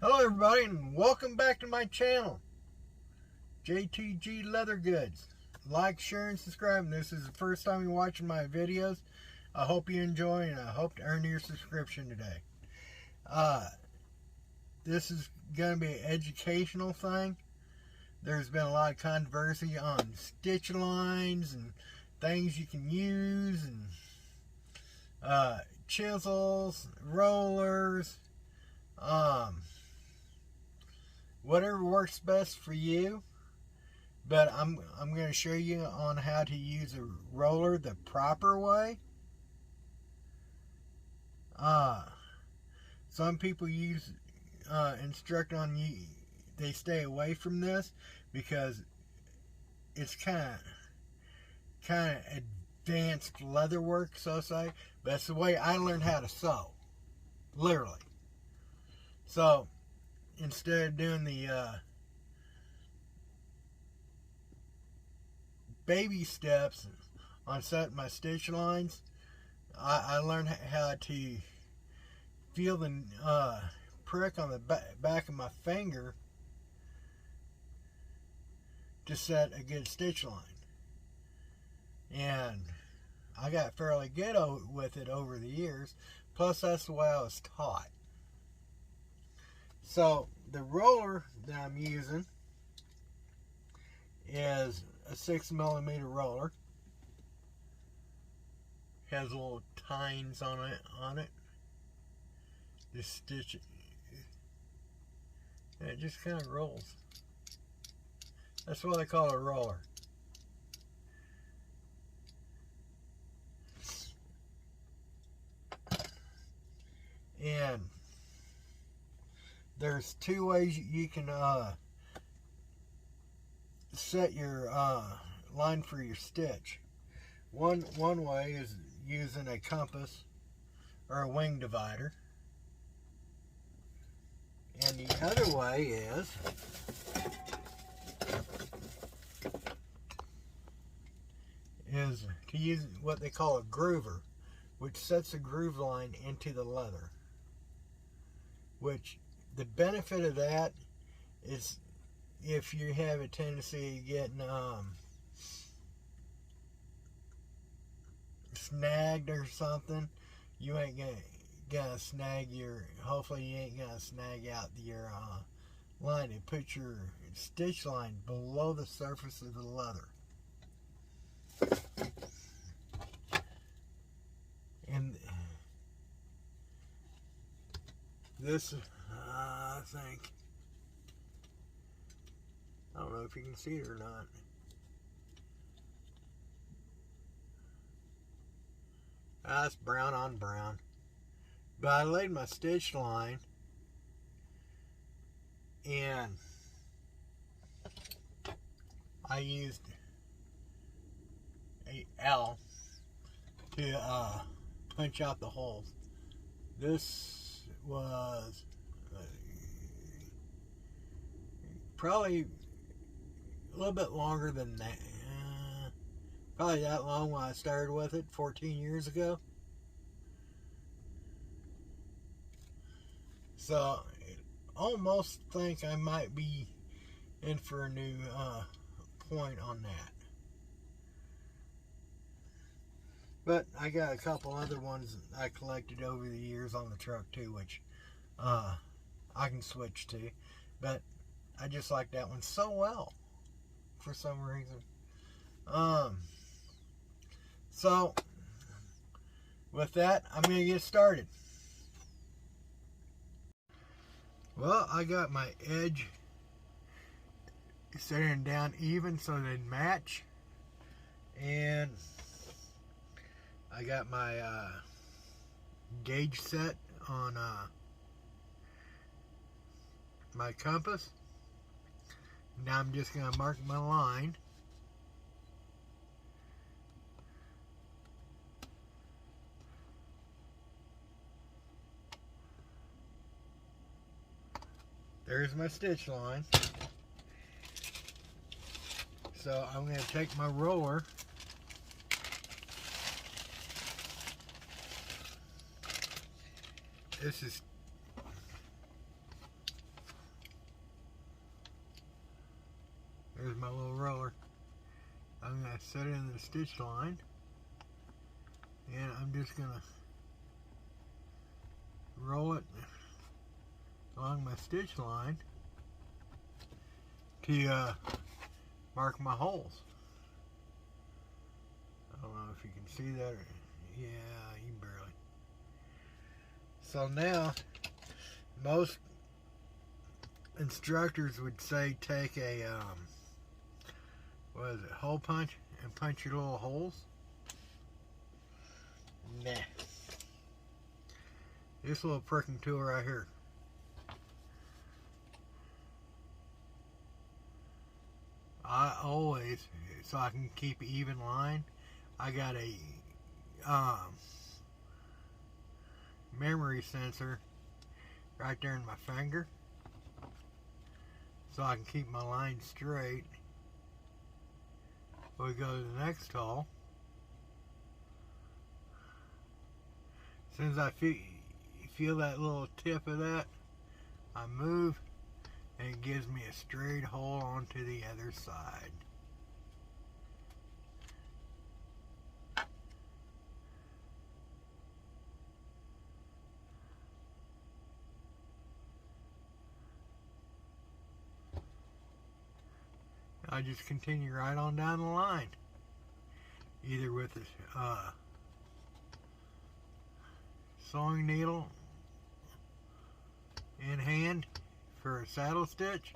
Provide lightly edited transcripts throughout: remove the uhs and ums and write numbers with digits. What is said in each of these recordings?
Hello everybody and welcome back to my channel, JTG Leather Goods. Like, share, and subscribe. And this is the first time you're watching my videos. I hope you enjoy and I hope to earn your subscription today. This is going to be an educational thing. There's been a lot of controversy on stitch lines and things you can use, and chisels, rollers, whatever works best for you. But I'm going to show you on how to use a roller the proper way. Some people instruct on you, they stay away from this because it's kind of advanced leather work, so to say. But that's the way I learned how to sew, literally. So instead of doing the baby steps on setting my stitch lines, I learned how to feel the prick on the back of my finger to set a good stitch line. And I got fairly good with it over the years. Plus, that's the way I was taught. So, the roller that I'm using is a 6mm roller. Has little tines on it. Just stitch it. And it just kind of rolls. That's what I call a roller. And there's two ways you can set your line for your stitch. One way is using a compass or a wing divider, and the other way is to use what they call a groover, which sets a groove line into the leather. Which the benefit of that is if you have a tendency of getting snagged or something, you ain't gonna snag hopefully you ain't gonna snag out your line and put your stitch line below the surface of the leather. And this, I think, I don't know if you can see it or not. That's brown on brown. But I laid my stitch line and I used a L to punch out the holes. This was probably a little bit longer than that. Probably that long when I started with it 14 years ago. So I almost think I might be in for a new point on that. But I got a couple other ones I collected over the years on the truck too, which I can switch to. But I just like that one so well for some reason. So with that, I'm going to get started. Well, I got my edge setting down even so they match, and I got my gauge set on my compass. Now I'm just going to mark my line. There's my stitch line. So I'm going to take my roller This is There's my little roller. I'm going to set it in the stitch line, and I'm just going to roll it along my stitch line to mark my holes. I don't know if you can see that. Yeah, you barely. So now, most instructors would say take a what is it, hole punch, and punch your little holes. Nah. This little pricking tool right here. I always, so I can keep an even line, I got a memory sensor right there in my finger, so I can keep my line straight. We go to the next hole. As soon as I feel that little tip of that, I move, and it gives me a straight hole onto the other side. I just continue right on down the line, either with a sewing needle in hand for a saddle stitch,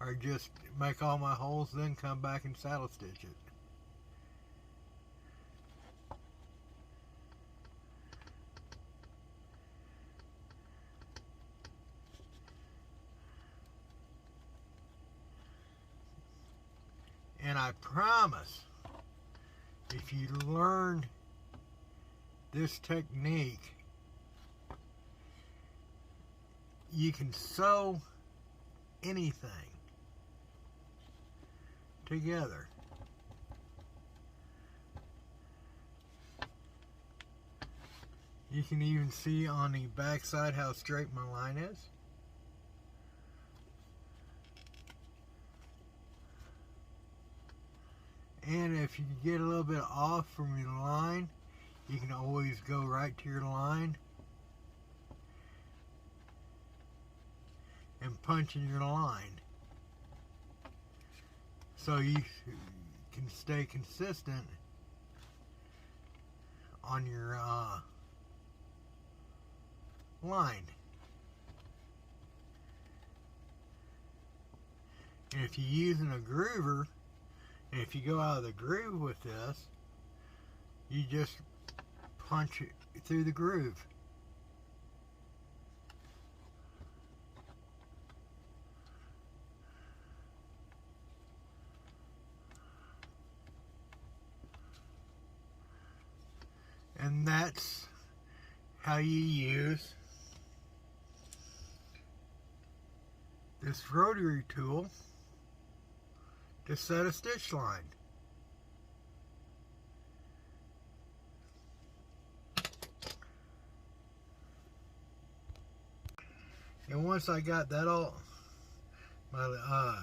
or just make all my holes, then come back and saddle stitch it. And I promise, if you learn this technique, you can sew anything together. You can even see on the back side how straight my line is. And if you get a little bit off from your line, you can always go right to your line and punch in your line, so you can stay consistent on your line. And if you're using a groover, and if you go out of the groove with this, you just punch it through the groove. And that's how you use this rotary tool to set a stitch line. And once I got that all, my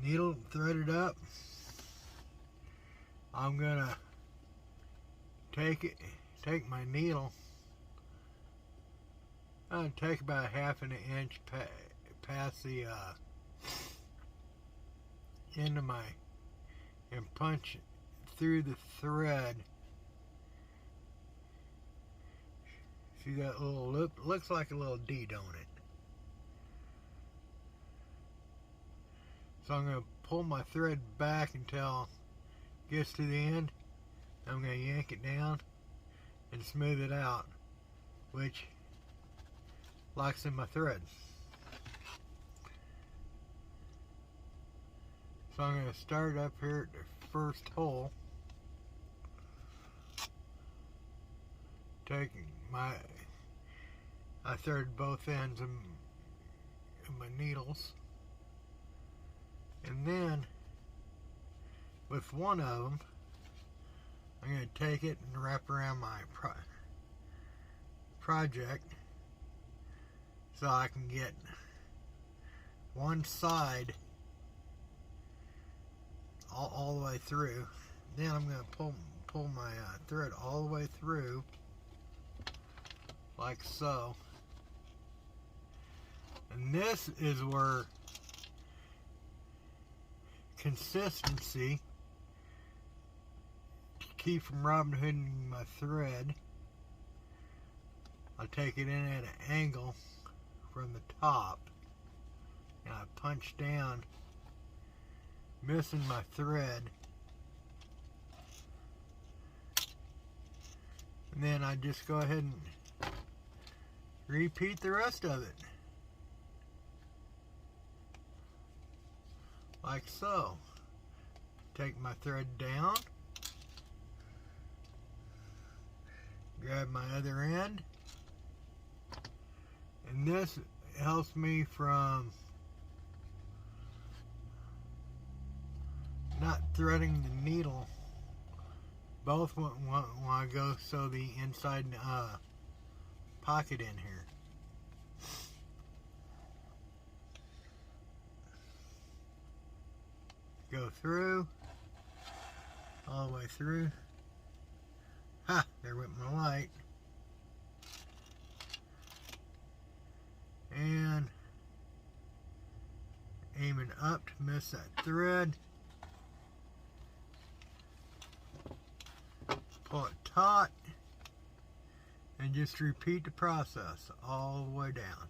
needle threaded up, I'm gonna take my needle, I'll take about half an inch past the end of my, and punch through the thread. See that little loop? Looks like a little D, don't it? So I'm going to pull my thread back until it gets to the end. I'm going to yank it down and smooth it out, which locks in my thread. So I'm going to start up here at the first hole, taking I threaded both ends of my needles, and then with one of them I'm going to take it and wrap around my project so I can get one side all the way through. Then I'm going to pull my thread all the way through, like so. And this is where consistency, to keep from Robin Hooding my thread, I take it in at an angle from the top, and I punch down, missing my thread, and then I just go ahead and repeat the rest of it, like so. Take my thread down, grab my other end, and this helps me from not threading the needle both when I go sew the inside pocket in here. Go through, all the way through. Ha! There went my light. And aiming up to miss that thread. Pull it taut, and just repeat the process all the way down.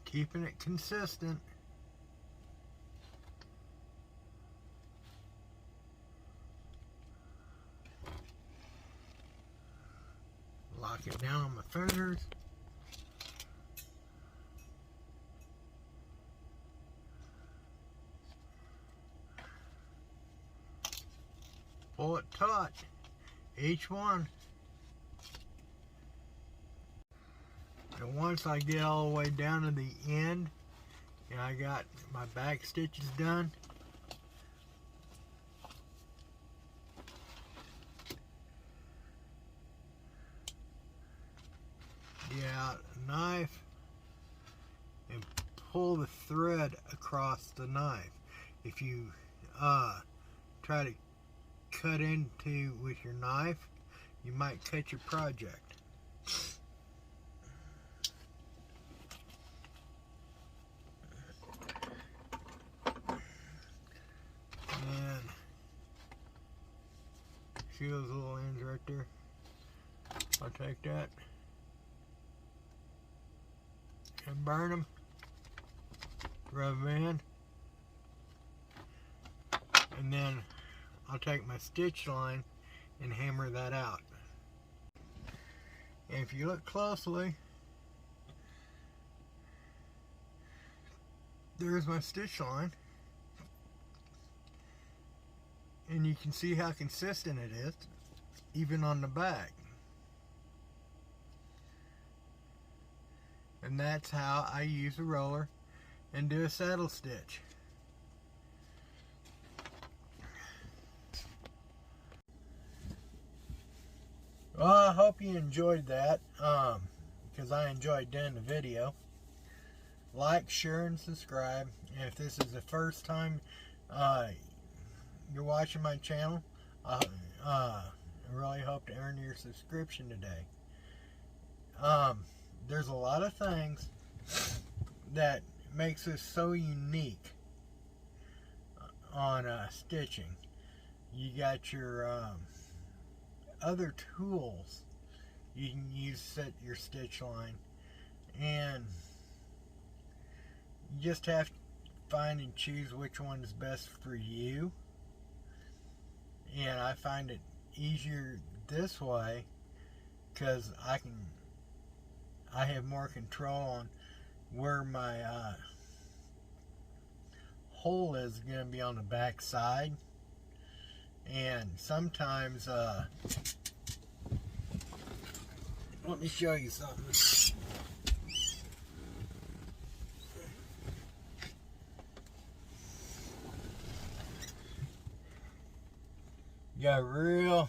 Keeping it consistent. Lock it down on my fingers. Pull it taut, each one. And once I get all the way down to the end, and I got my back stitches done, get out a knife and pull the thread across the knife. If you try to cut into with your knife, you might cut your project. And see those little ends right there? I'll take that and burn them, rub them in, and then I'll take my stitch line and hammer that out. And if you look closely, there's my stitch line, and you can see how consistent it is, even on the back. And that's how I use a roller and do a saddle stitch. Well, I hope you enjoyed that, because I enjoyed doing the video. Like, share, and subscribe. And if this is the first time you're watching my channel, I really hope to earn your subscription today. There's a lot of things that makes us so unique on stitching. You got your other tools you can use to set your stitch line, and you just have to find and choose which one is best for you. And I find it easier this way because I have more control on where my hole is going to be on the back side. And sometimes let me show you something. Got a real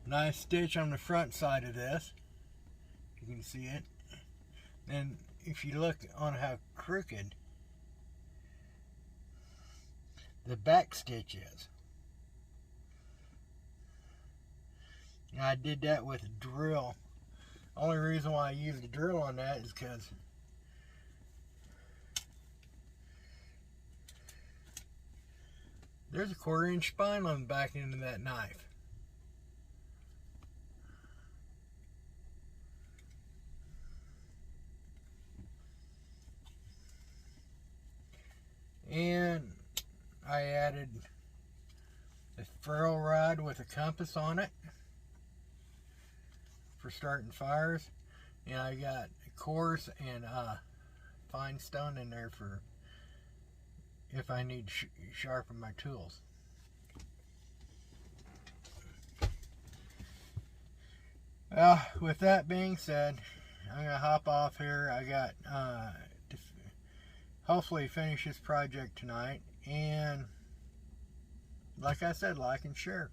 nice stitch on the front side of this. You can see it. And if you look on how crooked the back stitch is. And I did that with a drill. Only reason why I used a drill on that is because there's a 1/4 inch spine on the back end of that knife. And I added a ferrule rod with a compass on it for starting fires. And I got coarse and fine stone in there for if I need to sharpen my tools. Well, with that being said, I'm gonna hop off here. I got to hopefully finish this project tonight, and like I said, like and share.